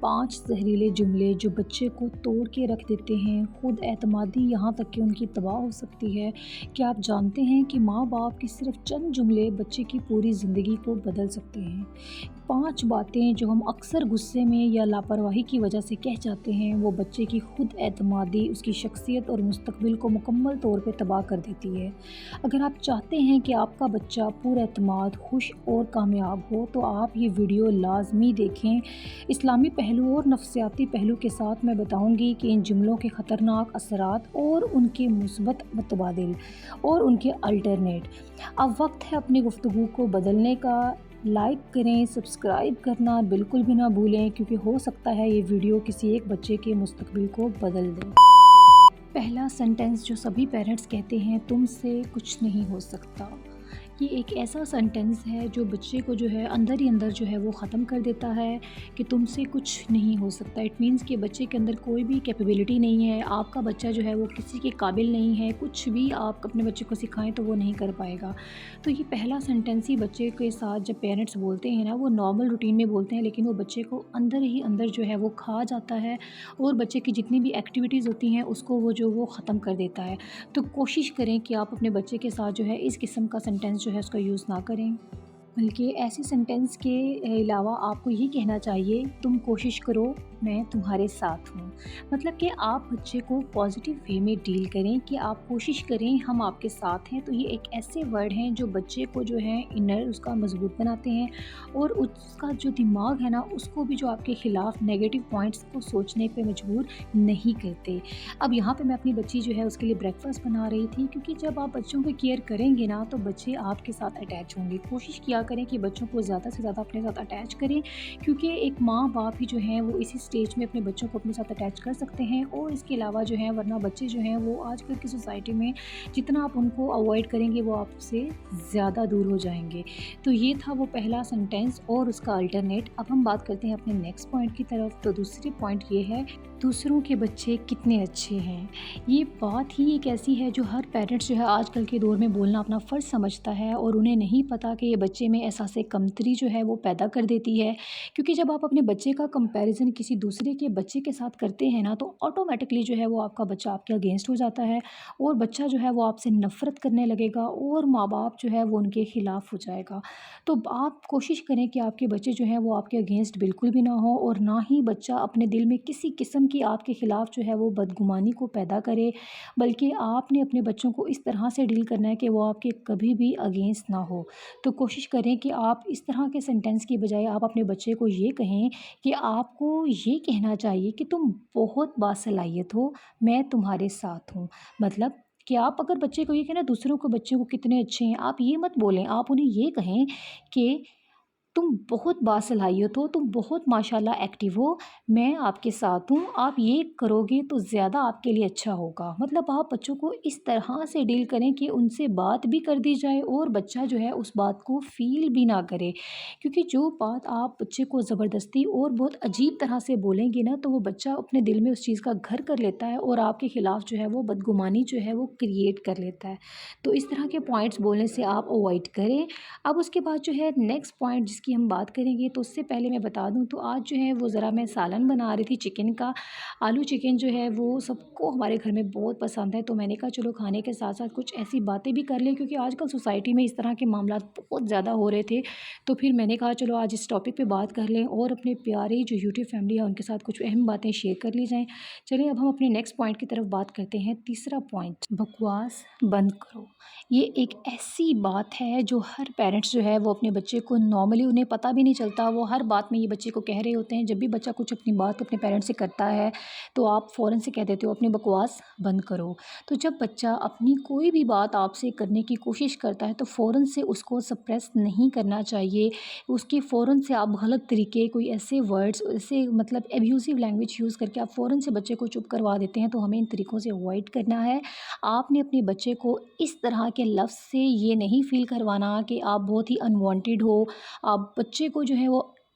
5 زہریلے جملے جو بچے کو توڑ کے رکھ دیتے ہیں، خود اعتمادی یہاں تک کہ ان کی تباہ ہو سکتی ہے۔ کیا آپ جانتے ہیں کہ ماں باپ کے صرف چند جملے بچے کی پوری زندگی کو بدل سکتے ہیں؟ 5 باتیں جو ہم اکثر غصے میں یا لاپرواہی کی وجہ سے کہہ جاتے ہیں، وہ بچے کی خود اعتمادی، اس کی شخصیت اور مستقبل کو مکمل طور پہ تباہ کر دیتی ہے۔ اگر آپ چاہتے ہیں کہ آپ کا بچہ پر اعتماد، خوش اور کامیاب ہو، تو آپ یہ ویڈیو لازمی دیکھیں۔ اسلامی پہلو اور نفسیاتی پہلو کے ساتھ میں بتاؤں گی کہ ان جملوں کے خطرناک اثرات اور ان کے مثبت متبادل اور ان کے الٹرنیٹ۔ اب وقت ہے اپنی گفتگو کو بدلنے کا۔ لائک کریں، سبسکرائب کرنا بالکل بھی نہ بھولیں، کیونکہ ہو سکتا ہے یہ ویڈیو کسی ایک بچے کے مستقبل کو بدل دے۔ پہلا سینٹنس جو سبھی پیرنٹس کہتے ہیں، تم سے کچھ نہیں ہو سکتا۔ یہ ایک ایسا سینٹنس ہے جو بچے کو جو ہے اندر ہی اندر جو ہے وہ ختم کر دیتا ہے کہ تم سے کچھ نہیں ہو سکتا۔ اٹ مینس کہ بچے کے اندر کوئی بھی کیپیبلٹی نہیں ہے، آپ کا بچہ جو ہے وہ کسی کے قابل نہیں ہے، کچھ بھی آپ اپنے بچے کو سکھائیں تو وہ نہیں کر پائے گا۔ تو یہ پہلا سینٹنس ہی بچے کے ساتھ جب پیرنٹس بولتے ہیں نا، وہ نارمل روٹین میں بولتے ہیں، لیکن وہ بچے کو اندر ہی اندر جو ہے وہ کھا جاتا ہے اور بچے کی جتنی بھی ایکٹیویٹیز ہوتی ہیں اس کو وہ ختم کر دیتا ہے۔ تو کوشش کریں کہ آپ اپنے بچے کے ساتھ جو ہے اس قسم کا سینٹنس جو ہے اس کا یوز نہ کریں، بلکہ ایسے سینٹنس کے علاوہ آپ کو یہ کہنا چاہیے، تم کوشش کرو، میں تمہارے ساتھ ہوں۔ مطلب کہ آپ بچے کو پازیٹیو وے میں ڈیل کریں کہ آپ کوشش کریں، ہم آپ کے ساتھ ہیں۔ تو یہ ایک ایسے ورڈ ہیں جو بچے کو جو ہے انر اس کا مضبوط بناتے ہیں اور اس کا جو دماغ ہے نا، اس کو بھی جو آپ کے خلاف نیگیٹو پوائنٹس کو سوچنے پہ مجبور نہیں کرتے۔ اب یہاں پہ میں اپنی بچی جو ہے اس کے لیے بریک فاسٹ بنا رہی تھی، کیونکہ جب آپ بچوں کو کیئر کریں گے نا تو بچے آپ کے ساتھ اٹیچ ہوں گے۔ کوشش کیا کریں کہ بچوں کو زیادہ سے زیادہ اپنے ساتھ اٹیچ کریں، کیونکہ ایک ماں باپ ہی جو ہیں وہ اسی سٹیج میں اپنے بچوں کو اپنے ساتھ اٹیچ کر سکتے ہیں۔ اور اس کے علاوہ جو ہے ورنہ بچے جو ہیں وہ آج کل کی سوسائٹی میں جتنا آپ ان کو اوائڈ کریں گے وہ آپ سے زیادہ دور ہو جائیں گے۔ تو یہ تھا وہ پہلا سینٹینس اور اس کا الٹرنیٹ۔ اب ہم بات کرتے ہیں اپنے نیکسٹ پوائنٹ کی طرف۔ تو دوسری پوائنٹ یہ ہے، دوسروں کے بچے کتنے اچھے ہیں۔ یہ بات ہی ایک ایسی ہے جو ہر پیرنٹس جو ہے آج کل کے دور میں بولنا اپنا فرض سمجھتا ہے، اور انہیں نہیں پتا کہ یہ بچے میں احساس کمتری جو ہے وہ پیدا کر دیتی ہے۔ کیونکہ جب آپ اپنے بچے کا کمپیریزن کسی دوسرے کے بچے کے ساتھ کرتے ہیں نا، تو آٹومیٹکلی جو ہے وہ آپ کا بچہ آپ کے اگینسٹ ہو جاتا ہے، اور بچہ جو ہے وہ آپ سے نفرت کرنے لگے گا، اور ماں باپ جو ہے وہ ان کے خلاف ہو جائے گا۔ تو آپ کوشش کریں کہ آپ کے بچے جو ہیں وہ آپ کے اگینسٹ بالکل بھی نہ ہوں، اور نہ ہی بچہ اپنے دل میں کسی قسم کی آپ کے خلاف جو ہے وہ بدگمانی کو پیدا کرے، بلکہ آپ نے اپنے بچوں کو اس طرح سے ڈیل کرنا ہے کہ وہ آپ کے کبھی بھی اگینسٹ نہ ہو۔ تو کوشش کریں کہ آپ اس طرح کے سینٹینس کی بجائے آپ اپنے بچے کو یہ کہیں کہ آپ کو یہ کہنا چاہیے کہ تم بہت باصلاحیت ہو، میں تمہارے ساتھ ہوں۔ مطلب کہ آپ اگر بچے کو یہ کہنا دوسروں کو بچوں کو کتنے اچھے ہیں، آپ یہ مت بولیں، آپ انہیں یہ کہیں کہ تم بہت باصلاحیت ہو، تم بہت ماشاءاللہ ایکٹیو ہو، میں آپ کے ساتھ ہوں، آپ یہ کرو گے تو زیادہ آپ کے لیے اچھا ہوگا۔ مطلب آپ بچوں کو اس طرح سے ڈیل کریں کہ ان سے بات بھی کر دی جائے اور بچہ جو ہے اس بات کو فیل بھی نہ کرے، کیونکہ جو بات آپ بچے کو زبردستی اور بہت عجیب طرح سے بولیں گے نا، تو وہ بچہ اپنے دل میں اس چیز کا گھر کر لیتا ہے اور آپ کے خلاف جو ہے وہ بدگمانی جو ہے وہ کریٹ کر لیتا ہے۔ تو اس طرح کے پوائنٹس بولنے سے آپ اوائڈ کریں۔ اب اس کے بعد جو ہے نیکسٹ پوائنٹ جس کی ہم بات کریں گے، تو اس سے پہلے میں بتا دوں تو آج جو ہے وہ ذرا میں سالن بنا رہی تھی چکن کا۔ آلو چکن جو ہے وہ سب کو ہمارے گھر میں بہت پسند ہے، تو میں نے کہا چلو کھانے کے ساتھ ساتھ کچھ ایسی باتیں بھی کر لیں، کیونکہ آج کل سوسائٹی میں اس طرح کے معاملات بہت زیادہ ہو رہے تھے۔ تو پھر میں نے کہا چلو آج اس ٹاپک پہ بات کر لیں اور اپنے پیارے جو یوٹیوب فیملی ہے ان کے ساتھ کچھ اہم باتیں شیئر کر لی جائیں۔ چلیں اب ہم اپنے نیکسٹ پوائنٹ کی طرف بات کرتے ہیں۔ تیسرا پوائنٹ، بکواس بند کرو۔ یہ ایک ایسی بات ہے جو ہر پیرنٹس جو ہے وہ اپنے بچے کو نارملی انہیں پتہ بھی نہیں چلتا، وہ ہر بات میں یہ بچے کو کہہ رہے ہوتے ہیں۔ جب بھی بچہ کچھ اپنی بات اپنے پیرنٹس سے کرتا ہے تو آپ فوراً سے کہہ دیتے ہو اپنی بکواس بند کرو۔ تو جب بچہ اپنی کوئی بھی بات آپ سے کرنے کی کوشش کرتا ہے تو فوراً سے اس کو سپریس نہیں کرنا چاہیے، اس کی فوراً سے آپ غلط طریقے، کوئی ایسے ورڈز، ایسے مطلب ایبیوزو لینگویج یوز کر کے آپ فوراً سے بچے کو چپ کروا دیتے ہیں۔ تو ہمیں ان طریقوں سے اوائڈ کرنا ہے۔ آپ نے اپنے بچے کو اس طرح کے لفظ سے یہ نہیں فیل کروانا کہ آپ بہت ہی انوانٹیڈ ہو۔ آپ بچے کو جو ہے وہ